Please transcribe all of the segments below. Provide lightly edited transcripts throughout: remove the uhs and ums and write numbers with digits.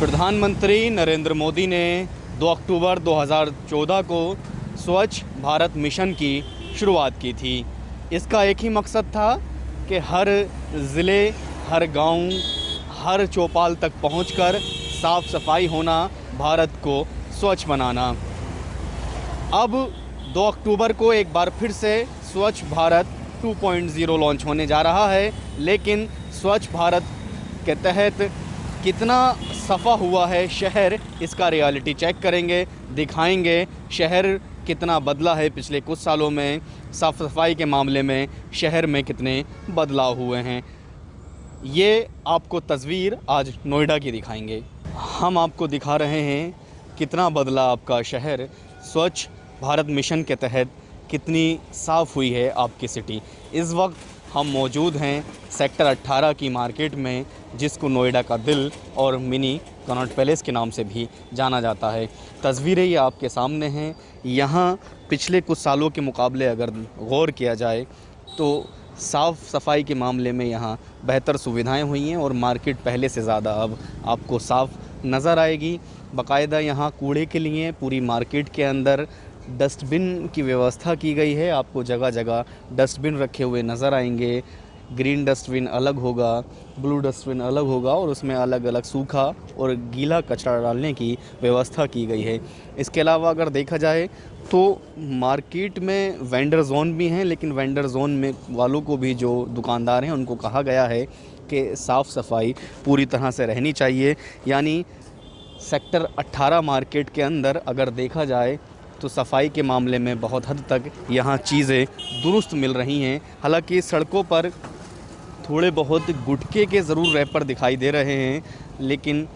प्रधानमंत्री नरेंद्र मोदी ने 2 अक्टूबर 2014 को स्वच्छ भारत मिशन की शुरुआत की थी। इसका एक ही मकसद था कि हर ज़िले, हर गांव, हर चौपाल तक पहुंचकर साफ़ सफाई होना, भारत को स्वच्छ बनाना। अब 2 अक्टूबर को एक बार फिर से स्वच्छ भारत 2.0 लॉन्च होने जा रहा है, लेकिन स्वच्छ भारत के तहत कितना सफ़ा हुआ है शहर, इसका रियलिटी चेक करेंगे, दिखाएंगे शहर कितना बदला है पिछले कुछ सालों में। साफ़ सफाई के मामले में शहर में कितने बदलाव हुए हैं, ये आपको तस्वीर आज नोएडा की दिखाएंगे। हम आपको दिखा रहे हैं कितना बदला आपका शहर स्वच्छ भारत मिशन के तहत, कितनी साफ़ हुई है आपकी सिटी। इस वक्त हम मौजूद हैं सेक्टर 18 की मार्केट में, जिसको नोएडा का दिल और मिनी कनॉट पैलेस के नाम से भी जाना जाता है। तस्वीरें ये आपके सामने हैं। यहाँ पिछले कुछ सालों के मुकाबले अगर गौर किया जाए तो साफ़ सफाई के मामले में यहाँ बेहतर सुविधाएं हुई हैं और मार्केट पहले से ज़्यादा अब आपको साफ़ नज़र आएगी। बाकायदा यहाँ कूड़े के लिए पूरी मार्केट के अंदर डस्टबिन की व्यवस्था की गई है। आपको जगह जगह डस्टबिन रखे हुए नज़र आएंगे। ग्रीन डस्टबिन अलग होगा, ब्लू डस्टबिन अलग होगा और उसमें अलग अलग सूखा और गीला कचरा डालने की व्यवस्था की गई है। इसके अलावा अगर देखा जाए तो मार्केट में वेंडर जोन भी हैं, लेकिन वेंडर जोन में वालों को भी, जो दुकानदार हैं, उनको कहा गया है कि साफ़ सफाई पूरी तरह से रहनी चाहिए। यानी सेक्टर 18 मार्केट के अंदर अगर देखा जाए तो सफाई के मामले में बहुत हद तक यहाँ चीज़ें दुरुस्त मिल रही हैं। हालांकि सड़कों पर थोड़े बहुत गुटखे के ज़रूर रैपर दिखाई दे रहे हैं, लेकिन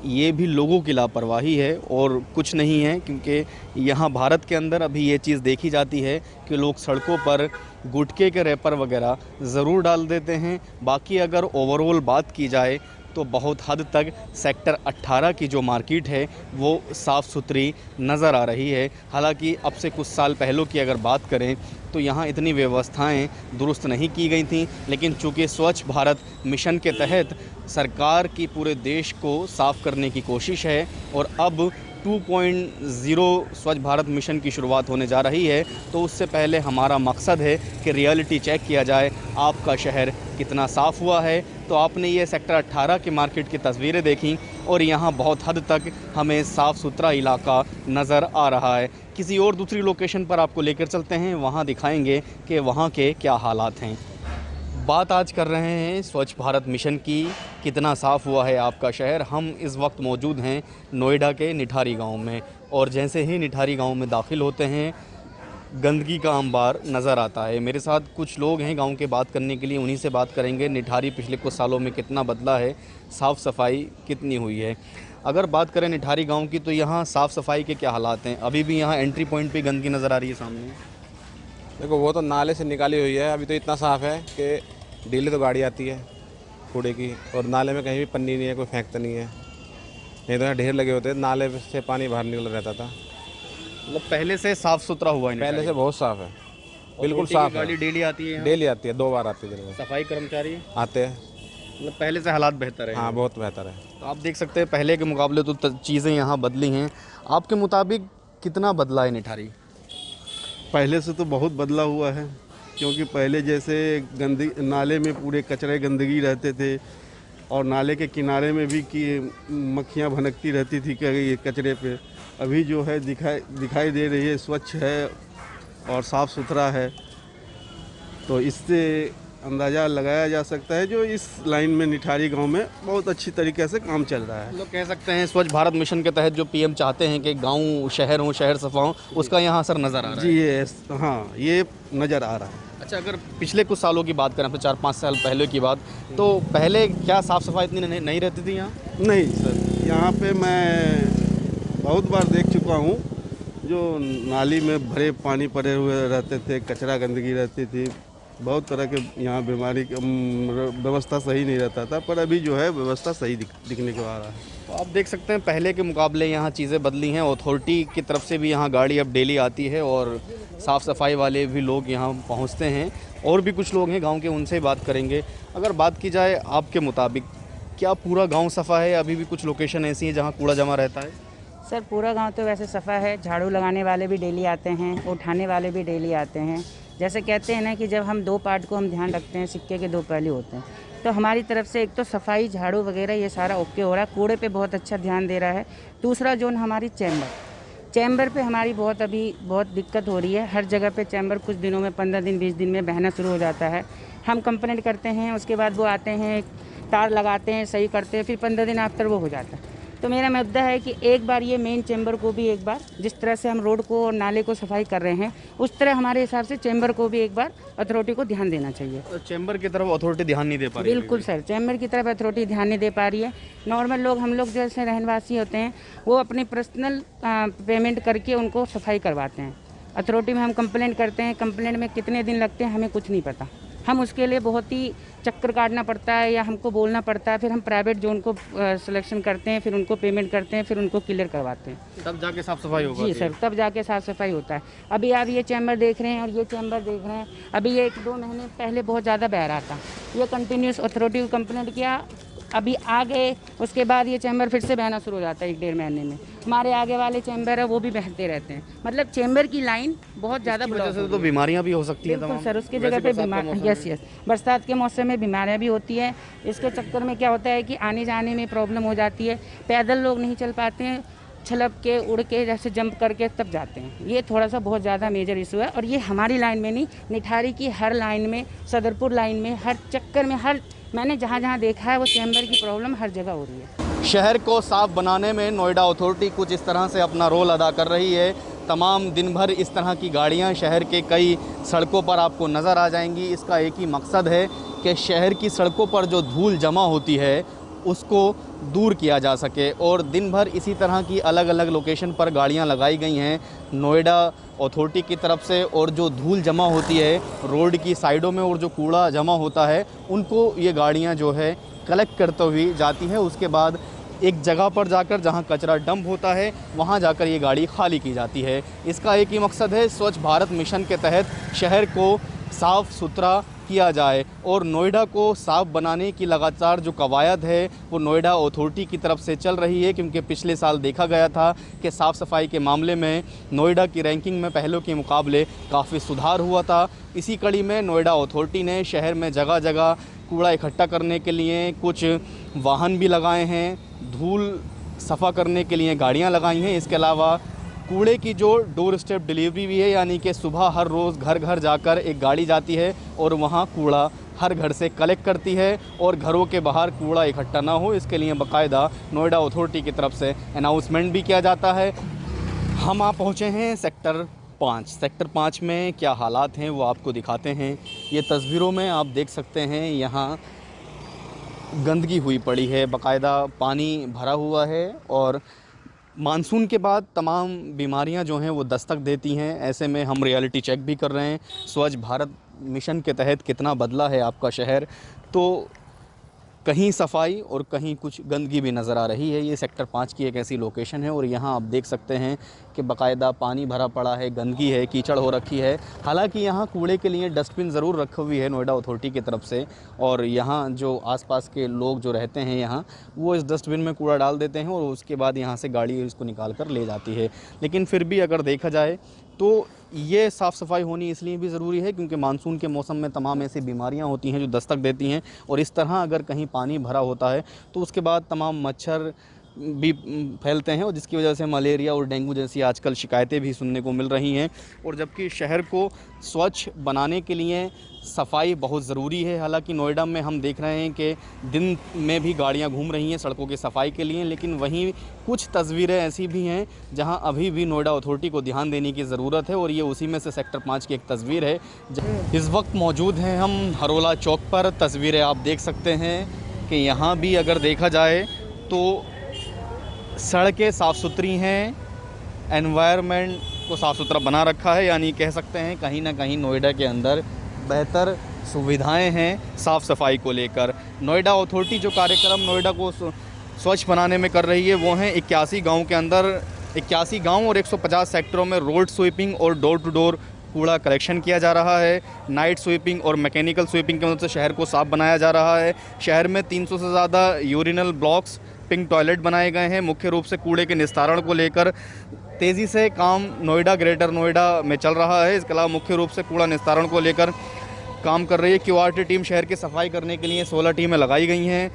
ये भी लोगों की लापरवाही है और कुछ नहीं है, क्योंकि यहाँ भारत के अंदर अभी ये चीज़ देखी जाती है कि लोग सड़कों पर गुटखे के रैपर वगैरह ज़रूर डाल देते हैं। बाकी अगर ओवरऑल बात की जाए तो बहुत हद तक सेक्टर 18 की जो मार्केट है वो साफ़ सुथरी नज़र आ रही है। हालांकि अब से कुछ साल पहलों की अगर बात करें तो यहाँ इतनी व्यवस्थाएं दुरुस्त नहीं की गई थीं, लेकिन चूँकि स्वच्छ भारत मिशन के तहत सरकार की पूरे देश को साफ़ करने की कोशिश है और अब 2.0 स्वच्छ भारत मिशन की शुरुआत होने जा रही है, तो उससे पहले हमारा मकसद है कि रियलिटी चेक किया जाए आपका शहर कितना साफ़ हुआ है। तो आपने ये सेक्टर 18 की मार्केट की तस्वीरें देखी और यहाँ बहुत हद तक हमें साफ़ सुथरा इलाका नज़र आ रहा है। किसी और दूसरी लोकेशन पर आपको लेकर चलते हैं, वहाँ दिखाएंगे कि वहाँ के क्या हालात हैं। बात आज कर रहे हैं स्वच्छ भारत मिशन की, कितना साफ़ हुआ है आपका शहर। हम इस वक्त मौजूद हैं नोएडा के निठारी गांव में, और जैसे ही निठारी गांव में दाखिल होते हैं गंदगी का अंबार नज़र आता है। मेरे साथ कुछ लोग हैं गांव के बात करने के लिए, उन्हीं से बात करेंगे निठारी पिछले कुछ सालों में कितना बदला है, साफ़ सफाई कितनी हुई है। अगर बात करें निठारी गाँव की तो यहाँ साफ़ सफाई के क्या हालात हैं? अभी भी यहाँ एंट्री पॉइंट पर गंदगी नज़र आ रही है सामने। देखो, वो तो नाले से निकाली हुई है। अभी तो इतना साफ़ है कि डेली तो गाड़ी आती है कूड़े की, और नाले में कहीं भी पन्नी नहीं है, कोई फेंकता नहीं है। नहीं तो यहाँ ढेर लगे होते, नाले से पानी बाहर निकल रहता था। मतलब पहले से साफ़ सुथरा हुआ है? पहले से बहुत साफ़ है, बिल्कुल साफ़ है। गाड़ी डेली आती है? डेली आती है, 2 बार आती है दिन में। सफाई कर्मचारी आते हैं। मतलब पहले से हालात बेहतर है? हाँ, बहुत बेहतर है। तो आप देख सकते हैं पहले के मुकाबले तो चीज़ें यहाँ बदली हैं। आपके मुताबिक कितना बदला है निठारी? पहले से तो बहुत बदला हुआ है, क्योंकि पहले जैसे गंदगी, नाले में पूरे कचरे गंदगी रहते थे और नाले के किनारे में भी कि मक्खियाँ भनकती रहती थी कि कचरे पे। अभी जो है दिखाई दे रही है, स्वच्छ है और साफ़ सुथरा है। तो इससे अंदाज़ा लगाया जा सकता है जो इस लाइन में निठारी गांव में बहुत अच्छी तरीके से काम चल रहा है। लोग कह सकते हैं स्वच्छ भारत मिशन के तहत जो पीएम चाहते हैं कि गांव शहर हो, शहर सफा हो, उसका यहाँ असर नज़र आ रहा है। जी, ये हाँ, ये नज़र आ रहा है। अच्छा, अगर पिछले कुछ सालों की बात करें, तो 4-5 साल पहले की बात, तो पहले क्या साफ़ सफाई इतनी नहीं रहती थी यहाँ? नहीं सर, यहाँ पे मैं बहुत बार देख चुका हूँ, जो नाली में भरे पानी पड़े हुए रहते थे, कचरा गंदगी रहती थी, बहुत तरह के यहाँ बीमारी व्यवस्था सही नहीं रहता था। पर अभी जो है व्यवस्था सही दिखने को आ रहा है। तो आप देख सकते हैं पहले के मुकाबले यहाँ चीज़ें बदली हैं। अथॉरिटी की तरफ से भी यहाँ गाड़ी अब डेली आती है और साफ़ सफाई वाले भी लोग यहाँ पहुँचते हैं। और भी कुछ लोग हैं गांव के, उनसे बात करेंगे। अगर बात की जाए आपके मुताबिक क्या पूरा गांव सफ़ा है? अभी भी कुछ लोकेशन ऐसी हैं जहां कूड़ा जमा रहता है? सर पूरा गांव तो वैसे सफ़ा है, झाड़ू लगाने वाले भी डेली आते हैं, उठाने वाले भी डेली आते हैं। जैसे कहते हैं ना कि जब हम दो पार्ट को हम ध्यान रखते हैं, सिक्के के दो पहलू होते हैं, तो हमारी तरफ से एक तो सफाई, झाड़ू वगैरह ये सारा ओके हो रहा है, कूड़े पे बहुत अच्छा ध्यान दे रहा है। दूसरा जोन हमारी चैम्बर पे हमारी बहुत दिक्कत हो रही है। हर जगह पे चैम्बर कुछ दिनों में 15 दिन 20 दिन में बहना शुरू हो जाता है। हम कंप्लेंट करते हैं, उसके बाद वो आते हैं, तार लगाते हैं, सही करते हैं, फिर 15 दिन आफ्टर वो हो जाता है। तो मेरा मुद्दा है कि एक बार ये मेन चैम्बर को भी एक बार, जिस तरह से हम रोड को और नाले को सफाई कर रहे हैं, उस तरह हमारे हिसाब से चैम्बर को भी एक बार अथॉरिटी को ध्यान देना चाहिए। तो चैम्बर की तरफ अथॉरिटी ध्यान नहीं दे पा रही है? बिल्कुल सर, चैम्बर की तरफ अथॉरिटी ध्यान नहीं दे पा रही है। नॉर्मल लोग, हम लोग जैसे रहनवासी होते हैं, वो अपनी पर्सनल पेमेंट करके उनको सफाई करवाते हैं। अथॉरिटी में हम कंप्लेंट करते हैं, कंप्लेंट में कितने दिन लगते हैं हमें कुछ नहीं पता। हम उसके लिए बहुत ही चक्कर काटना पड़ता है या हमको बोलना पड़ता है। फिर हम प्राइवेट जोन को सिलेक्शन करते हैं, फिर उनको पेमेंट करते हैं, फिर उनको क्लियर करवाते हैं, तब जाके साफ सफाई होगा? जी सर, तब जाके साफ़ सफाई होता है। अभी आप ये चैम्बर देख रहे हैं और ये चैम्बर देख रहे हैं, अभी ये 1-2 महीने पहले बहुत ज़्यादा बह रहा था। ये कंटिन्यूस अथॉरिटी को कंप्लेंट किया, अभी आ गए, उसके बाद ये चैम्बर फिर से बहना शुरू हो जाता है 1-1.5 महीने में। हमारे आगे वाले चैम्बर है वो भी बहते रहते हैं, मतलब चैम्बर की लाइन बहुत ज़्यादा वजह से तो बीमारियां भी हो सकती हैं बिल्कुल तमाम। सर, उसकी जगह पे यस बरसात के मौसम में बीमारियां भी होती है। इसके चक्कर में क्या होता है कि आने जाने में प्रॉब्लम हो जाती है। पैदल लोग नहीं चल पाते हैं, छलक के उड़ के जैसे जंप करके तब जाते हैं। ये थोड़ा सा बहुत ज़्यादा मेजर इशू है, और ये हमारी लाइन में नहीं, निठारी की हर लाइन में, सदरपुर लाइन में, हर चक्कर में, हर मैंने जहाँ जहाँ देखा है वो चैम्बर की प्रॉब्लम हर जगह हो रही है। शहर को साफ बनाने में नोएडा अथॉरिटी कुछ इस तरह से अपना रोल अदा कर रही है। तमाम दिन भर इस तरह की गाड़ियां शहर के कई सड़कों पर आपको नज़र आ जाएंगी। इसका एक ही मकसद है कि शहर की सड़कों पर जो धूल जमा होती है उसको दूर किया जा सके, और दिन भर इसी तरह की अलग अलग लोकेशन पर गाड़ियां लगाई गई हैं नोएडा अथॉरिटी की तरफ से। और जो धूल जमा होती है रोड की साइडों में और जो कूड़ा जमा होता है उनको ये गाड़ियां जो है कलेक्ट करते हुए जाती है। उसके बाद एक जगह पर जाकर जहां कचरा डंप होता है वहां जाकर ये गाड़ी खाली की जाती है। इसका एक ही मकसद है, स्वच्छ भारत मिशन के तहत शहर को साफ़ सुथरा किया जाए, और नोएडा को साफ़ बनाने की लगातार जो कवायद है वो नोएडा अथॉरिटी की तरफ से चल रही है। क्योंकि पिछले साल देखा गया था कि साफ़ सफाई के मामले में नोएडा की रैंकिंग में पहलों के मुकाबले काफ़ी सुधार हुआ था। इसी कड़ी में नोएडा अथॉरिटी ने शहर में जगह जगह कूड़ा इकट्ठा करने के लिए कुछ वाहन भी लगाए हैं, धूल सफ़ा करने के लिए गाड़ियाँ लगाई हैं। इसके अलावा कूड़े की जो डोर स्टेप डिलीवरी भी है, यानी कि सुबह हर रोज़ घर घर जाकर एक गाड़ी जाती है और वहाँ कूड़ा हर घर से कलेक्ट करती है, और घरों के बाहर कूड़ा इकट्ठा ना हो इसके लिए बाकायदा नोएडा अथॉरिटी की तरफ से अनाउंसमेंट भी किया जाता है। हम आप पहुँचे हैं सेक्टर 5। सेक्टर 5 में क्या हालात हैं वो आपको दिखाते हैं। ये तस्वीरों में आप देख सकते हैं, यहाँ गंदगी हुई पड़ी है, बाकायदा पानी भरा हुआ है, और मानसून के बाद तमाम बीमारियां जो हैं वो दस्तक देती हैं। ऐसे में हम रियलिटी चेक भी कर रहे हैं स्वच्छ भारत मिशन के तहत कितना बदला है आपका शहर। तो कहीं सफाई और कहीं कुछ गंदगी भी नज़र आ रही है। ये सेक्टर 5 की एक ऐसी लोकेशन है, और यहाँ आप देख सकते हैं कि बाकायदा पानी भरा पड़ा है, गंदगी है, कीचड़ हो रखी है। हालांकि यहाँ कूड़े के लिए डस्टबिन ज़रूर रखी हुई है नोएडा अथॉरिटी की तरफ से, और यहाँ जो आसपास के लोग जो रहते हैं यहाँ वो इस डस्टबिन में कूड़ा डाल देते हैं, और उसके बाद यहाँ से गाड़ी इसको निकाल कर ले जाती है। लेकिन फिर भी अगर देखा जाए तो ये साफ़ सफाई होनी इसलिए भी ज़रूरी है क्योंकि मानसून के मौसम में तमाम ऐसी बीमारियां होती हैं जो दस्तक देती हैं, और इस तरह अगर कहीं पानी भरा होता है तो उसके बाद तमाम मच्छर भी फैलते हैं, और जिसकी वजह से मलेरिया और डेंगू जैसी आजकल शिकायतें भी सुनने को मिल रही हैं। और जबकि शहर को स्वच्छ बनाने के लिए सफाई बहुत ज़रूरी है। हालांकि नोएडा में हम देख रहे हैं कि दिन में भी गाड़ियां घूम रही हैं सड़कों की सफाई के लिए, लेकिन वहीं कुछ तस्वीरें ऐसी भी हैं जहां अभी भी नोएडा अथॉरिटी को ध्यान देने की ज़रूरत है, और ये उसी में से सेक्टर 5 की एक तस्वीर है। इस वक्त मौजूद हैं हम हरोला चौक पर। तस्वीरें आप देख सकते हैं कि यहाँ भी अगर देखा जाए तो सड़कें साफ़ सुथरी हैं, एनवायरनमेंट को साफ़ सुथरा बना रखा है, यानी कह सकते हैं कहीं ना कहीं नोएडा के अंदर बेहतर सुविधाएं हैं साफ़ सफाई को लेकर। नोएडा अथॉरिटी जो कार्यक्रम नोएडा को स्वच्छ बनाने में कर रही है वो हैं 81 गाँव के अंदर 81 गाँव और 150 सेक्टरों में रोड स्वीपिंग और डोर टू डोर कूड़ा कलेक्शन किया जा रहा है। नाइट स्वीपिंग और मैकेनिकल स्वीपिंग की मदद से शहर को साफ बनाया जा रहा है। शहर में 300 से ज़्यादा यूरिनल ब्लॉक्स, पिंक टॉयलेट बनाए गए हैं। मुख्य रूप से कूड़े के निस्तारण को लेकर तेज़ी से काम नोएडा, ग्रेटर नोएडा में चल रहा है। इसके अलावा मुख्य रूप से कूड़ा निस्तारण को लेकर काम कर रही है। क्यूआरटी टीम शहर की सफाई करने के लिए 16 टीमें लगाई गई हैं।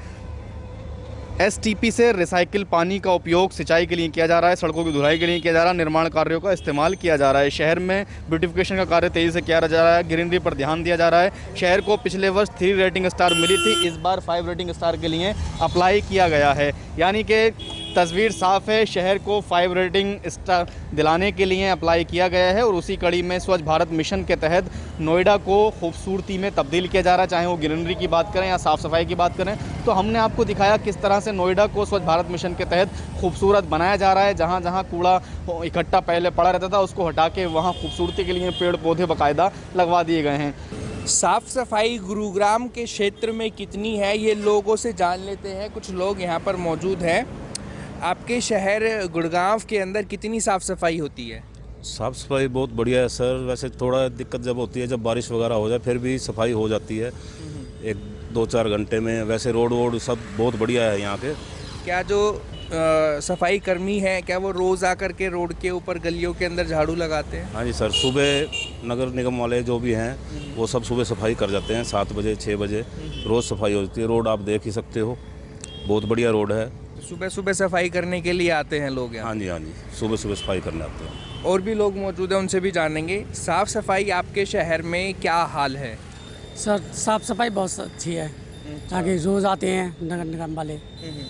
एसटीपी से रिसाइकिल पानी का उपयोग सिंचाई के लिए किया जा रहा है, सड़कों की धुलाई के लिए किया जा रहा है, निर्माण कार्यों का इस्तेमाल किया जा रहा है। शहर में ब्यूटिफिकेशन का कार्य तेज़ी से किया जा रहा है, ग्रीनरी पर ध्यान दिया जा रहा है। शहर को पिछले वर्ष 3 रेटिंग स्टार मिली थी, इस बार 5 रेटिंग स्टार के लिए अप्लाई किया गया है। यानी कि तस्वीर साफ़ है, शहर को 5 रेटिंग स्टार दिलाने के लिए अप्लाई किया गया है। और उसी कड़ी में स्वच्छ भारत मिशन के तहत नोएडा को खूबसूरती में तब्दील किया जा रहा है, चाहे वो ग्रीनरी की बात करें या साफ़ सफाई की बात करें। तो हमने आपको दिखाया किस तरह से नोएडा को स्वच्छ भारत मिशन के तहत खूबसूरत बनाया जा रहा है। जहाँ जहाँ कूड़ा इकट्ठा पहले पड़ा रहता था उसको हटा के वहाँ खूबसूरती के लिए पेड़ पौधे बाकायदा लगवा दिए गए हैं। साफ़ सफाई गुरुग्राम के क्षेत्र में कितनी है ये लोगों से जान लेते हैं। कुछ लोग यहाँ पर मौजूद हैं। आपके शहर गुड़गांव के अंदर कितनी साफ़ सफाई होती है? साफ़ सफाई बहुत बढ़िया है सर। वैसे थोड़ा दिक्कत जब होती है जब बारिश वगैरह हो जाए, फिर भी सफाई हो जाती है 1-2-4 घंटे में। वैसे रोड वोड सब बहुत बढ़िया है यहाँ के। क्या जो सफाई कर्मी हैं क्या वो रोज़ आकर के रोड के ऊपर गलियों के अंदर झाड़ू लगाते हैं? हाँ जी सर, सुबह नगर निगम वाले जो भी हैं वो सब सुबह सफाई कर जाते हैं 7 बजे 6 बजे रोज़ सफाई होती है। रोड आप देख ही सकते हो, बहुत बढ़िया रोड है। सुबह सुबह सफाई करने के लिए आते हैं लोग यहाँ? हाँ जी, सुबह सुबह सफाई करने आते हैं। और भी लोग मौजूद हैं, उनसे भी जानेंगे। साफ़ सफाई आपके शहर में क्या हाल है? सर साफ़ सफाई बहुत अच्छी है, आगे रोज़ आते हैं नगर निगम वाले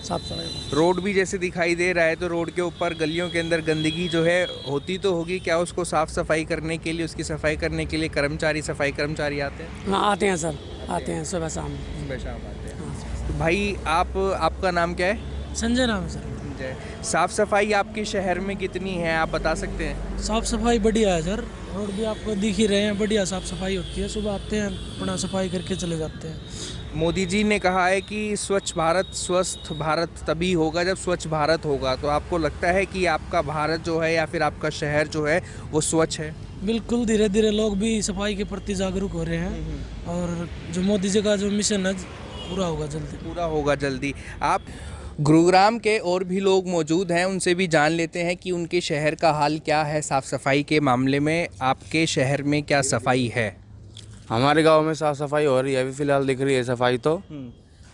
साफ़ सफाई। रोड भी जैसे दिखाई दे रहा है तो रोड के ऊपर गलियों के अंदर गंदगी जो है होती तो होगी, क्या उसको साफ़ सफाई करने के लिए, उसकी सफाई करने के लिए सफाई कर्मचारी आते हैं? हाँ आते हैं सर, आते हैं सुबह शाम। सुबह शाम आते हैं। तो भाई आपका नाम क्या है? संजय नाम है सर। संजय, साफ़ सफाई आपके शहर में कितनी है आप बता सकते हैं? साफ़ सफाई बढ़िया है सर, रोड भी आपको दिख ही रहे हैं, बढ़िया साफ़ सफाई होती है। सुबह आते हैं अपना सफाई करके चले जाते हैं। मोदी जी ने कहा है कि स्वच्छ भारत स्वस्थ भारत तभी होगा जब स्वच्छ भारत होगा। तो आपको लगता है कि आपका भारत जो है या फिर आपका शहर जो है वो स्वच्छ है? बिल्कुल, धीरे धीरे लोग भी सफाई के प्रति जागरूक हो रहे हैं और जो मोदी जी का जो मिशन है पूरा होगा जल्दी। आप गुरुग्राम के और भी लोग मौजूद हैं, उनसे भी जान लेते हैं कि उनके शहर का हाल क्या है साफ़ सफाई के मामले में। आपके शहर में क्या सफाई है? हमारे गांव में साफ़ सफाई हो रही है, अभी फ़िलहाल दिख रही है सफाई तो।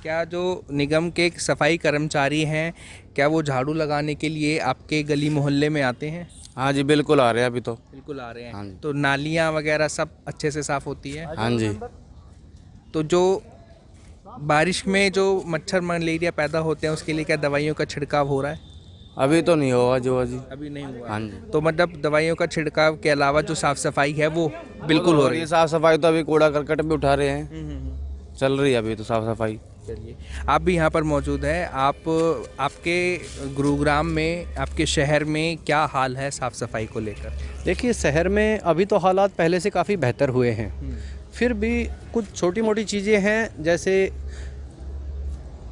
क्या जो निगम के सफाई कर्मचारी हैं क्या वो झाड़ू लगाने के लिए आपके गली मोहल्ले में आते हैं? हाँ जी बिल्कुल आ रहे हैं, अभी तो बिल्कुल आ रहे हैं। हाँ जी। तो नालियाँ वगैरह सब अच्छे से साफ़ होती है? हाँ जी। तो जो बारिश में जो मच्छर मलेरिया पैदा होते हैं उसके लिए क्या दवाइयों का छिड़काव हो रहा है? अभी तो नहीं हुआ जो जी। अभी नहीं हुआ। हाँ जी। तो मतलब दवाइयों का छिड़काव के अलावा जो साफ़ सफाई है वो बिल्कुल हो रही है? साफ़ सफाई तो अभी कूड़ा करकट भी उठा रहे हैं, चल रही है अभी तो साफ़ सफाई। चलिए, आप भी यहाँ पर मौजूद हैं। आपके गुरुग्राम में, आपके शहर में क्या हाल है साफ़ सफाई को लेकर? देखिए शहर में अभी तो हालात पहले से काफ़ी बेहतर हुए हैं, फिर भी कुछ छोटी मोटी चीज़ें हैं, जैसे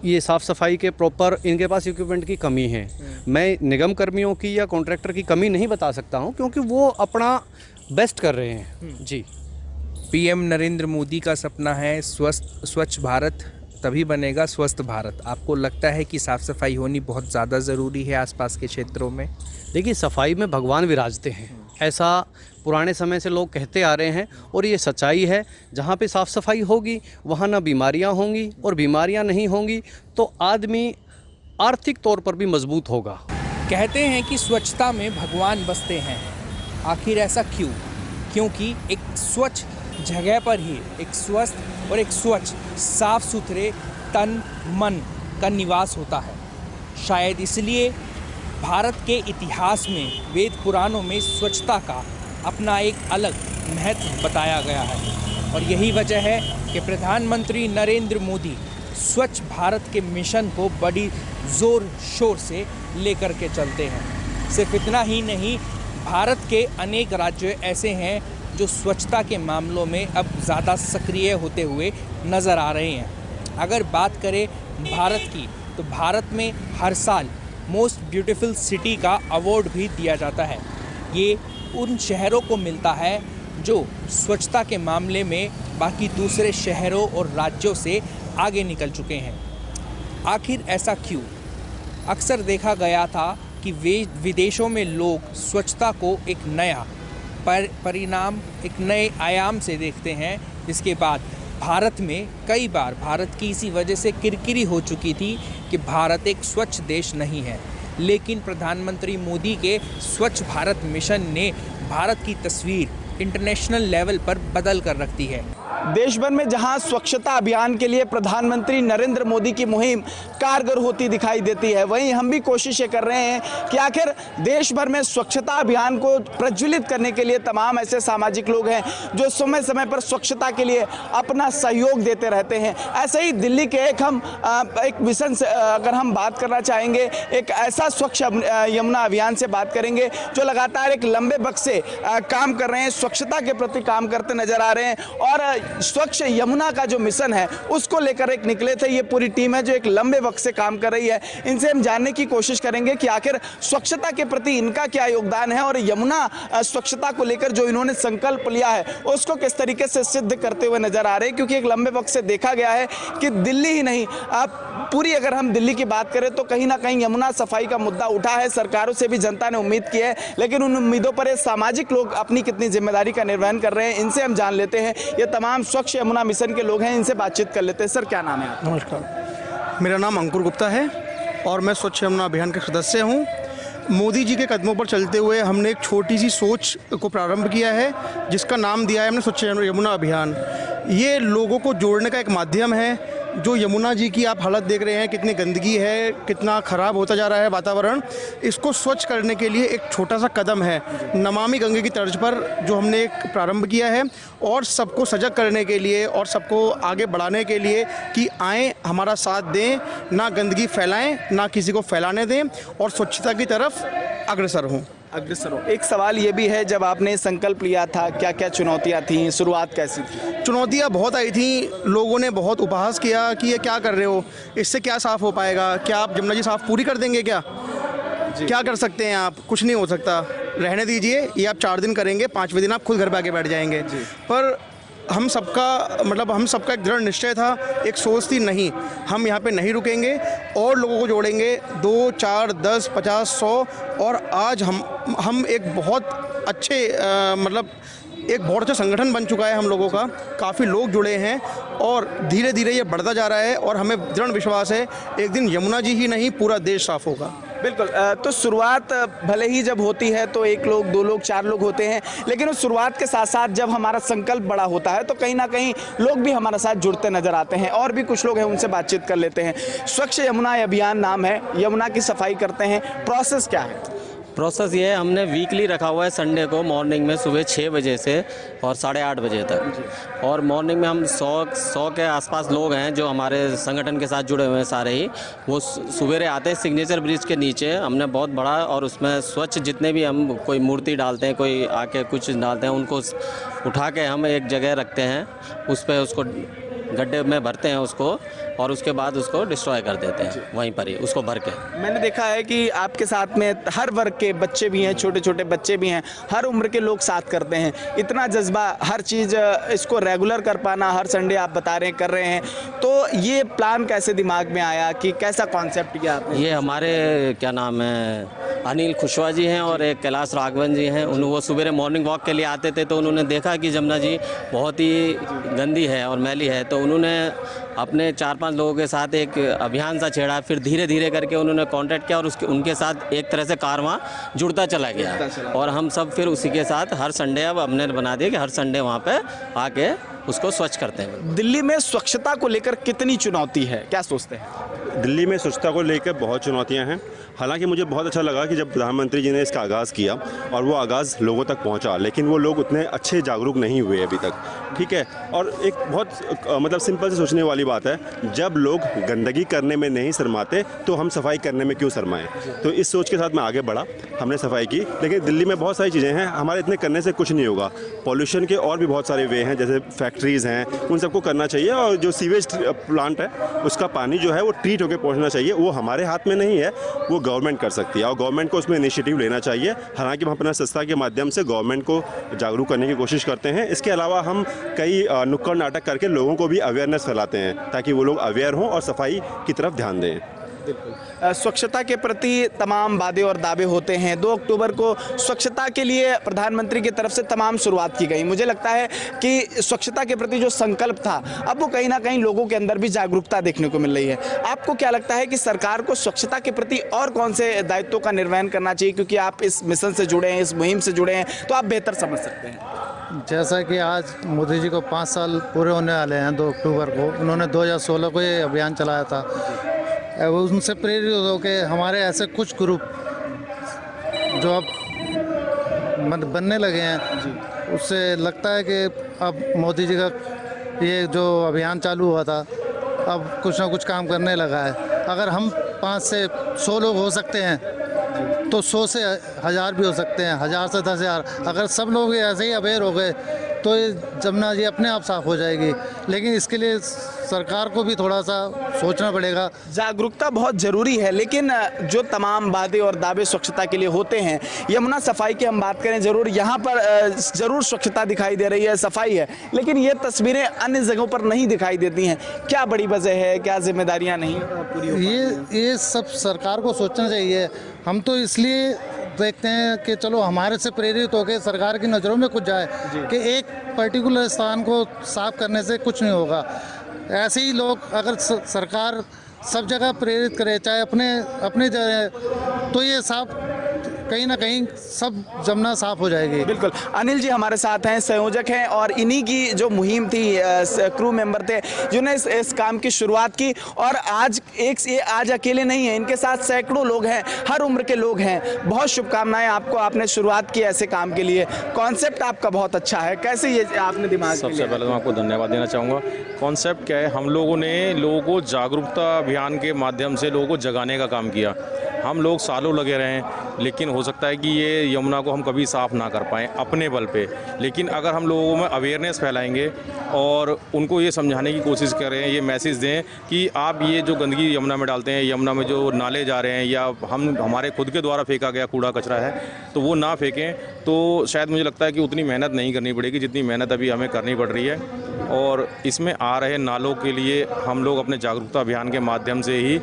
ये साफ़ सफाई के प्रॉपर इनके पास इक्विपमेंट की कमी है। मैं निगम कर्मियों की या कॉन्ट्रैक्टर की कमी नहीं बता सकता हूँ क्योंकि वो अपना बेस्ट कर रहे हैं जी। पीएम नरेंद्र मोदी का सपना है स्वच्छ भारत तभी बनेगा स्वस्थ भारत। आपको लगता है कि साफ़ सफाई होनी बहुत ज़्यादा ज़रूरी है आसपास के क्षेत्रों में? देखिए सफाई में भगवान विराजते हैं, ऐसा पुराने समय से लोग कहते आ रहे हैं और ये सच्चाई है। जहाँ पे साफ़ सफाई होगी वहाँ ना बीमारियाँ होंगी और बीमारियाँ नहीं होंगी तो आदमी आर्थिक तौर पर भी मजबूत होगा। कहते हैं कि स्वच्छता में भगवान बसते हैं, आखिर ऐसा क्यों? क्योंकि एक स्वच्छ जगह पर ही एक स्वस्थ और एक स्वच्छ साफ सुथरे तन मन का निवास होता है। शायद इसलिए भारत के इतिहास में वेद पुराणों में स्वच्छता का अपना एक अलग महत्व बताया गया है और यही वजह है कि प्रधानमंत्री नरेंद्र मोदी स्वच्छ भारत के मिशन को बड़ी ज़ोर शोर से लेकर के चलते हैं। सिर्फ इतना ही नहीं, भारत के अनेक राज्य ऐसे हैं जो स्वच्छता के मामलों में अब ज़्यादा सक्रिय होते हुए नज़र आ रहे हैं। अगर बात करें भारत की तो भारत में हर साल मोस्ट ब्यूटीफुल सिटी का अवार्ड भी दिया जाता है। ये उन शहरों को मिलता है जो स्वच्छता के मामले में बाकी दूसरे शहरों और राज्यों से आगे निकल चुके हैं। आखिर ऐसा क्यों? अक्सर देखा गया था कि विदेशों में लोग स्वच्छता को एक नया परिणाम, एक नए आयाम से देखते हैं, जिसके बाद भारत में कई बार भारत की इसी वजह से किरकिरी हो चुकी थी कि भारत एक स्वच्छ देश नहीं है। लेकिन प्रधानमंत्री मोदी के स्वच्छ भारत मिशन ने भारत की तस्वीर इंटरनेशनल लेवल पर बदल कर रख दी है। देश भर में जहां स्वच्छता अभियान के लिए प्रधानमंत्री नरेंद्र मोदी की मुहिम कारगर होती दिखाई देती है, वहीं हम भी कोशिशें कर रहे हैं कि आखिर देश भर में स्वच्छता अभियान को प्रज्वलित करने के लिए तमाम ऐसे सामाजिक लोग हैं जो समय समय पर स्वच्छता के लिए अपना सहयोग देते रहते हैं। ऐसे ही दिल्ली के एक मिशन से अगर हम बात करना चाहेंगे, एक ऐसा स्वच्छ यमुना अभियान से बात करेंगे जो लगातार एक लंबे वक्त से काम कर रहे हैं, स्वच्छता के प्रति काम करते नजर आ रहे हैं और स्वच्छ यमुना का जो मिशन है उसको लेकर एक निकले थे। ये पूरी टीम है जो एक लंबे वक्त से काम कर रही है। इनसे हम जानने की कोशिश करेंगे कि आखिर स्वच्छता के प्रति इनका क्या योगदान है और यमुना स्वच्छता को लेकर जो इन्होंने संकल्प लिया है उसको किस तरीके से सिद्ध करते हुए नजर आ रहे हैं। क्योंकि एक लंबे वक्त से देखा गया है कि दिल्ली ही नहीं, पूरी अगर हम दिल्ली की बात करें तो कहीं ना कहीं यमुना सफाई का मुद्दा उठा है। सरकारों से भी जनता ने उम्मीद की है, लेकिन उन उम्मीदों पर ये सामाजिक लोग अपनी कितनी जिम्मेदारी का निर्वहन कर रहे हैं, इनसे हम जान लेते हैं। ये तमाम स्वच्छ यमुना मिशन के लोग हैं, इनसे बातचीत कर लेते हैं। सर, क्या नाम है आपका? नमस्कार, मेरा नाम अंकुर गुप्ता है और मैं स्वच्छ यमुना अभियान के सदस्य हूँ। मोदी जी के कदमों पर चलते हुए हमने एक छोटी सी सोच को प्रारंभ किया है जिसका नाम दिया है हमने स्वच्छ यमुना अभियान। ये लोगों को जोड़ने का एक माध्यम है। जो यमुना जी की आप हालत देख रहे हैं, कितनी गंदगी है, कितना ख़राब होता जा रहा है वातावरण, इसको स्वच्छ करने के लिए एक छोटा सा कदम है नमामि गंगे की तर्ज पर जो हमने एक प्रारंभ किया है और सबको सजग करने के लिए और सबको आगे बढ़ाने के लिए कि आएँ, हमारा साथ दें, ना गंदगी फैलाएं, ना किसी को फैलाने दें और स्वच्छता की तरफ अग्रसर हों। एक सवाल ये भी है, जब आपने संकल्प लिया था क्या क्या चुनौतियाँ थीं, शुरुआत कैसी थी? चुनौतियाँ बहुत आई थी। लोगों ने बहुत उपहास किया कि ये क्या कर रहे हो, इससे क्या साफ़ हो पाएगा, क्या आप जमुना जी साफ़ पूरी कर देंगे, क्या कर सकते हैं आप? कुछ नहीं हो सकता, रहने दीजिए, ये आप 4 दिन करेंगे, 5वें दिन आप खुद घर पे आके बैठ जाएंगे। पर हम सबका एक दृढ़ निश्चय था, एक सोच थी, नहीं, हम यहाँ पे नहीं रुकेंगे और लोगों को जोड़ेंगे, 2, 4, 10, 50, 100 और आज हम एक बहुत अच्छे एक बहुत अच्छा संगठन बन चुका है हम लोगों का। काफ़ी लोग जुड़े हैं और धीरे धीरे ये बढ़ता जा रहा है और हमें दृढ़ विश्वास है एक दिन यमुना जी ही नहीं पूरा देश साफ़ होगा। बिल्कुल। तो शुरुआत भले ही जब होती है तो 1 लोग, 2 लोग, 4 लोग होते हैं, लेकिन उस शुरुआत के साथ साथ जब हमारा संकल्प बड़ा होता है तो कहीं ना कहीं लोग भी हमारे साथ जुड़ते नजर आते हैं। और भी कुछ लोग हैं, उनसे बातचीत कर लेते हैं। स्वच्छ यमुना अभियान नाम है, यमुना की सफाई करते हैं, प्रोसेस क्या है? प्रोसेस ये है, हमने वीकली रखा हुआ है संडे को मॉर्निंग में सुबह 6 बजे से और 8:30 बजे तक। और मॉर्निंग में हम 100 के आसपास लोग हैं जो हमारे संगठन के साथ जुड़े हुए हैं सारे ही। वो सवेरे आते हैं सिग्नेचर ब्रिज के नीचे, हमने बहुत बड़ा, और उसमें स्वच्छ जितने भी हम कोई मूर्ति डालते हैं, कोई आके कुछ डालते हैं, उनको उठा के हम एक जगह रखते हैं, उस पर उसको गड्ढे में भरते हैं उसको और उसके बाद उसको डिस्ट्रॉय कर देते हैं वहीं पर ही उसको भर के। मैंने देखा है कि आपके साथ में हर वर्ग के बच्चे भी हैं, छोटे छोटे बच्चे भी हैं, हर उम्र के लोग साथ करते हैं। इतना जज्बा, हर चीज़ इसको रेगुलर कर पाना, हर संडे आप बता रहे हैं कर रहे हैं, तो ये प्लान कैसे दिमाग में आया, कि कैसा कॉन्सेप्ट किया आपने? ये हमारे क्या नाम है, अनिल खुशवा जी हैं और एक कैलाश राघवन जी हैं। वो सुबह मॉर्निंग वॉक के लिए आते थे तो उन्होंने देखा कि जमुना जी बहुत ही गंदी है और मैली है, तो उन्होंने अपने 4-5 लोगों के साथ एक अभियान सा छेड़ा। फिर धीरे धीरे करके उन्होंने कांटेक्ट किया और उनके साथ एक तरह से कारवां जुड़ता चला गया और हम सब फिर उसी के साथ हर संडे अब हमने बना दिया कि हर संडे वहाँ पे आके उसको स्वच्छ करते हैं। दिल्ली में स्वच्छता को लेकर कितनी चुनौती है, क्या सोचते हैं? दिल्ली में स्वच्छता को लेकर बहुत चुनौतियां हैं। हालांकि मुझे बहुत अच्छा लगा कि जब प्रधानमंत्री जी ने इसका आगाज़ किया और वो आगाज़ लोगों तक पहुंचा, लेकिन वो लोग उतने अच्छे जागरूक नहीं हुए अभी तक, ठीक है। और एक बहुत सिंपल से सोचने वाली बात है, जब लोग गंदगी करने में नहीं शर्माते तो हम सफाई करने में क्यों शर्माएं। तो इस सोच के साथ मैं आगे बढ़ा, हमने सफाई की। लेकिन दिल्ली में बहुत सारी चीज़ें हैं, हमारे इतने करने से कुछ नहीं होगा। पॉल्यूशन के और भी बहुत सारे वे हैं, जैसे फैक्ट्रीज़ हैं, उन सबको करना चाहिए। और जो सीवेज प्लांट है उसका पानी जो है वो ट्रीट पॉजिटिव होकर पहुंचना चाहिए, वो हमारे हाथ में नहीं है, वो गवर्नमेंट कर सकती है और गवर्नमेंट को उसमें इनिशिएटिव लेना चाहिए। हालांकि हम अपना संस्था के माध्यम से गवर्नमेंट को जागरूक करने की कोशिश करते हैं। इसके अलावा हम कई नुक्कड़ नाटक करके लोगों को भी अवेयरनेस फैलाते हैं ताकि वो लोग अवेयर हों और सफाई की तरफ ध्यान दें। स्वच्छता के प्रति तमाम वादे और दावे होते हैं। 2 अक्टूबर को स्वच्छता के लिए प्रधानमंत्री की तरफ से तमाम शुरुआत की गई। मुझे लगता है कि स्वच्छता के प्रति जो संकल्प था, अब वो कहीं ना कहीं लोगों के अंदर भी जागरूकता देखने को मिल रही है। आपको क्या लगता है कि सरकार को स्वच्छता के प्रति और कौन से दायित्वों का निर्वहन करना चाहिए, क्योंकि आप इस मिशन से जुड़े हैं, इस मुहिम से जुड़े हैं, तो आप बेहतर समझ सकते हैं। जैसा कि आज मोदी जी को 5 साल पूरे होने वाले हैं 2 अक्टूबर को, उन्होंने 2016 को ये अभियान चलाया था। उनसे प्रेरित होकर हमारे ऐसे कुछ ग्रुप जो अब बनने लगे हैं, उससे लगता है कि अब मोदी जी का ये जो अभियान चालू हुआ था अब कुछ ना कुछ काम करने लगा है। अगर हम 5 से 100 लोग हो सकते हैं तो 100 से 1000 भी हो सकते हैं, 1000 से 10,000। अगर सब लोग ऐसे ही अवेयर हो गए तो ये जमुना जी अपने आप साफ हो जाएगी। लेकिन इसके लिए सरकार को भी थोड़ा सा सोचना पड़ेगा। जागरूकता बहुत ज़रूरी है, लेकिन जो तमाम वादे और दावे स्वच्छता के लिए होते हैं, यमुना सफाई की हम बात करें, ज़रूर यहाँ पर ज़रूर स्वच्छता दिखाई दे रही है, सफाई है, लेकिन ये तस्वीरें अन्य जगहों पर नहीं दिखाई देती हैं। क्या बड़ी वजह है, क्या जिम्मेदारियाँ नहीं पूरी हो? ये सब सरकार को सोचना चाहिए। हम तो इसलिए देखते हैं कि चलो हमारे से प्रेरित होकर सरकार की नज़रों में कुछ जाए कि एक पर्टिकुलर स्थान को साफ करने से कुछ नहीं होगा। ऐसे ही लोग अगर सरकार सब जगह प्रेरित करे, चाहे अपने जगह, तो ये साफ कहीं ना कहीं सब जमुना साफ हो जाएगी। बिल्कुल। अनिल जी हमारे साथ हैं, संयोजक हैं, और इन्हीं की जो मुहिम थी, क्रू मेंबर थे जिन्होंने इस काम की शुरुआत की। और आज ये आज अकेले नहीं है, इनके साथ सैकड़ों लोग हैं, हर उम्र के लोग हैं। बहुत शुभकामनाएं आपको, आपने शुरुआत की ऐसे काम के लिए। कॉन्सेप्ट आपका बहुत अच्छा है, कैसे ये आपने दिमाग? सबसे पहले मैं आपको धन्यवाद देना चाहूँगा। कॉन्सेप्ट क्या है, हम लोगों ने लोगों को जागरूकता अभियान के माध्यम से लोगों को जगाने का काम किया। हम लोग सालों लगे रहे हैं, लेकिन हो सकता है कि ये यमुना को हम कभी साफ़ ना कर पाएँ अपने बल पे। लेकिन अगर हम लोगों में अवेयरनेस फैलाएंगे और उनको ये समझाने की कोशिश करें, ये मैसेज दें कि आप ये जो गंदगी यमुना में डालते हैं, यमुना में जो नाले जा रहे हैं या हमारे खुद के द्वारा फेंका गया कूड़ा कचरा है, तो वो ना फेंकें, तो शायद मुझे लगता है कि उतनी मेहनत नहीं करनी पड़ेगी जितनी मेहनत अभी हमें करनी पड़ रही है। और इसमें आ रहे नालों के लिए हम लोग अपने जागरूकता अभियान के माध्यम से ही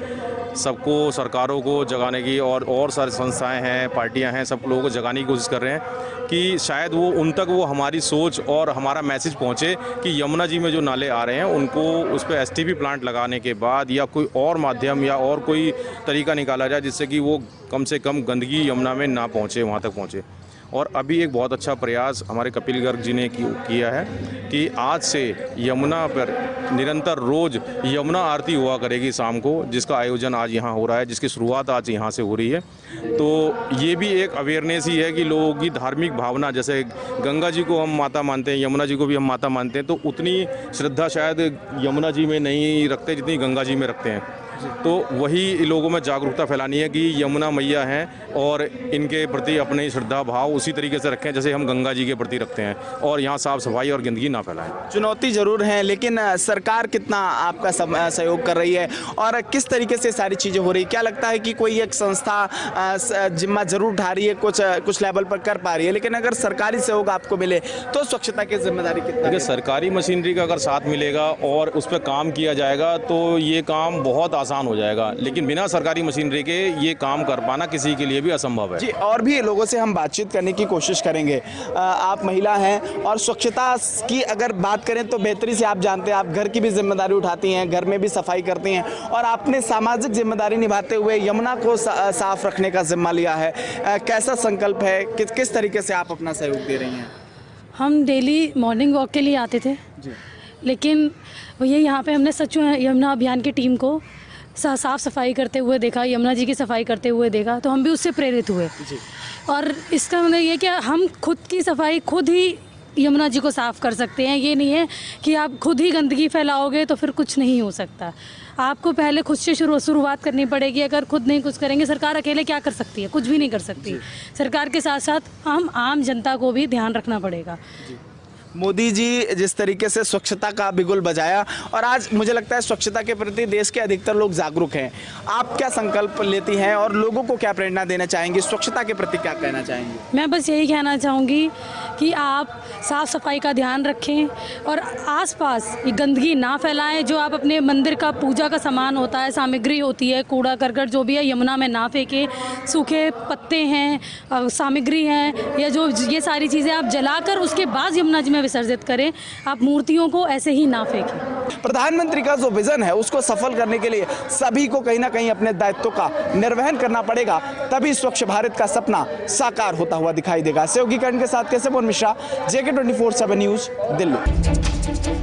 सबको, सरकारों को जगाने की, और सारी संस्थाएं हैं, पार्टियां हैं, सब लोगों को जगाने की कोशिश कर रहे हैं कि शायद वो उन तक वो हमारी सोच और हमारा मैसेज पहुंचे कि यमुना जी में जो नाले आ रहे हैं उनको उस पर STP प्लांट लगाने के बाद या कोई और माध्यम या और कोई तरीका निकाला जाए जिससे कि वो कम से कम गंदगी यमुना में ना पहुँचे, वहाँ तक पहुँचे। और अभी एक बहुत अच्छा प्रयास हमारे कपिल गर्ग जी ने किया है कि आज से यमुना पर निरंतर रोज़ यमुना आरती हुआ करेगी शाम को, जिसका आयोजन आज यहाँ हो रहा है, जिसकी शुरुआत आज यहाँ से हो रही है। तो ये भी एक अवेयरनेस ही है कि लोगों की धार्मिक भावना, जैसे गंगा जी को हम माता मानते हैं, यमुना जी को भी हम माता मानते हैं, तो उतनी श्रद्धा शायद यमुना जी में नहीं रखते जितनी गंगा जी में रखते हैं। तो वही लोगों में जागरूकता फैलानी है कि यमुना मैया हैं और इनके प्रति अपने श्रद्धा भाव उसी तरीके से रखें जैसे हम गंगा जी के प्रति रखते हैं, और यहाँ साफ सफाई और गंदगी ना फैलाएं। चुनौती ज़रूर है, लेकिन सरकार कितना आपका सहयोग कर रही है और किस तरीके से सारी चीज़ें हो रही है? क्या लगता है कि कोई एक संस्था जिम्मा ज़रूर उठा रही है, कुछ लेवल पर कर पा रही है, लेकिन अगर सरकारी सहयोग आपको मिले तो स्वच्छता की जिम्मेदारी कितना? देखिए, सरकारी मशीनरी का अगर साथ मिलेगा और उस पर काम किया जाएगा तो ये काम बहुत आसान हो जाएगा, लेकिन बिना सरकारी मशीनरी के ये काम कर पाना किसी के लिए भी असंभव है जी। और भी लोगों से हम बातचीत करने की कोशिश करेंगे। आप महिला हैं और स्वच्छता की अगर बात करें तो बेहतरी से आप जानते हैं, आप घर की भी जिम्मेदारी उठाती हैं, घर में भी सफाई करती हैं, और आपने सामाजिक जिम्मेदारी निभाते हुए यमुना को साफ रखने का जिम्मा लिया है। कैसा संकल्प है, किस तरीके से आप अपना सहयोग दे रही हैं? हम डेली मॉर्निंग वॉक के लिए आते थे जी, लेकिन भैया यहाँ पे हमने सच यमुना अभियान की टीम को साफ़ सफाई करते हुए देखा, यमुना जी की सफाई करते हुए देखा, तो हम भी उससे प्रेरित हुए जी। और इसका मतलब ये कि हम खुद की सफाई खुद ही यमुना जी को साफ़ कर सकते हैं। ये नहीं है कि आप खुद ही गंदगी फैलाओगे तो फिर कुछ नहीं हो सकता। आपको पहले खुद से शुरुआत करनी पड़ेगी। अगर खुद नहीं कुछ करेंगे, सरकार अकेले क्या कर सकती है? कुछ भी नहीं कर सकती। सरकार के साथ साथ हम आम जनता को भी ध्यान रखना पड़ेगा। मोदी जी जिस तरीके से स्वच्छता का बिगुल बजाया और आज मुझे लगता है स्वच्छता के प्रति देश के अधिकतर लोग जागरूक हैं। आप क्या संकल्प लेती हैं और लोगों को क्या प्रेरणा देना चाहेंगी, स्वच्छता के प्रति क्या कहना चाहेंगी? मैं बस यही कहना चाहूँगी कि आप साफ़ सफाई का ध्यान रखें और आसपास ये गंदगी ना फैलाएं। जो आप अपने मंदिर का पूजा का सामान होता है, सामग्री होती है, कूड़ा करकट जो भी है, यमुना में ना फेंकें। सूखे पत्ते हैं, सामग्री हैं, या जो ये सारी चीज़ें आप जलाकर उसके बाद यमुना जी में विसर्जित करें। आप मूर्तियों को ऐसे ही ना फेंकें। प्रधानमंत्री का जो विजन है उसको सफल करने के लिए सभी को कहीं ना कहीं अपने दायित्व का निर्वहन करना पड़ेगा, तभी स्वच्छ भारत का सपना साकार होता हुआ दिखाई देगा। सहयोगी करण के साथ कैसे मिश्रा, JK 24/7 न्यूज़, दिल्ली।